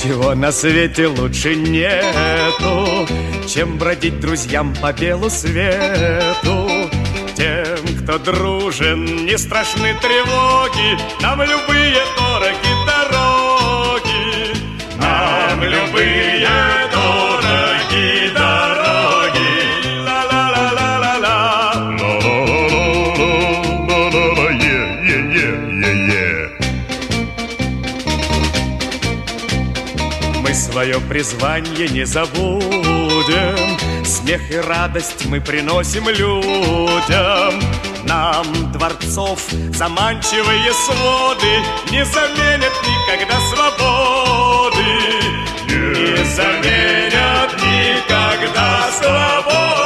Ничего на свете лучше нету, чем бродить друзьям по белу свету. Тем, кто дружен, не страшны тревоги, нам любые дороги дороги. Нам любые дороги дороги. Ла-ла-ла-ла-ла-ла. Ла-ла-ла-ла-ла-ла-ла. Мы свое призвание не забудем, смех и радость мы приносим людям. Нам дворцов заманчивые своды не заменят никогда свободы. Не заменят никогда свободы.